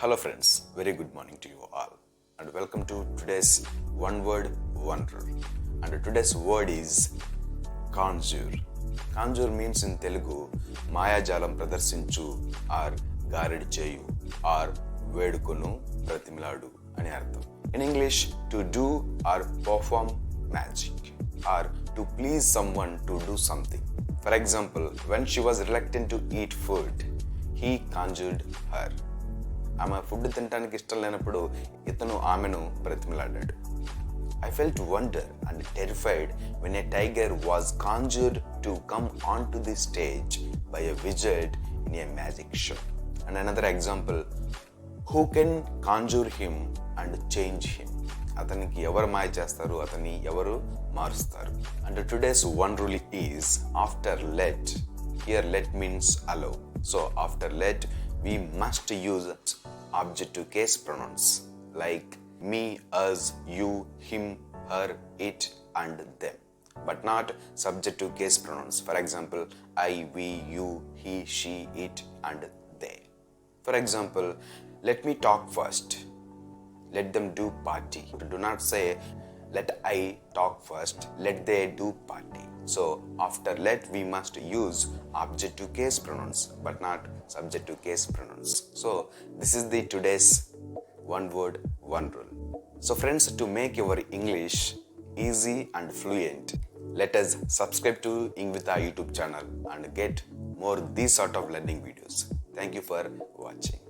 Hello friends, very good morning to you all and welcome to today's one word wonder. And today's word is conjure. Conjure means in Telugu మాయాజాలం ప్రదర్శించు are గారెడి చేయు are వేడుకొను ప్రతిమిలాడు అని అర్థం. In English, to do or perform magic or to please someone to do something. For example, when she was reluctant to eat food, he conjured her. ఆమె food తినడానికి ఇష్టం లేనప్పుడు ఇతను ఆమెను బ్రతిమలాడాడు. I felt wonder and terrified when a tiger was conjured to come onto the stage by a wizard in a magic show. And another example, who can conjure him and change him? అతనికి ఎవరు మాయ చేస్తారు, అతన్ని ఎవరు మారుస్తారు. And today's one rule is after let. Here let means allow. So after let we must use objective case pronouns like me, us, you, him, her, it and them, but not subjective case pronouns. For example, I, we, you, he, she, it and they. For example, let me talk first. Let them do party. Do not say let I talk first, let they do party. So after let we must use objective case pronouns but not subjective case pronouns. So this is the today's one word one rule. So friends, to make your English easy and fluent, let us subscribe to Ingvita YouTube channel and get more these sort of learning videos. Thank you for watching.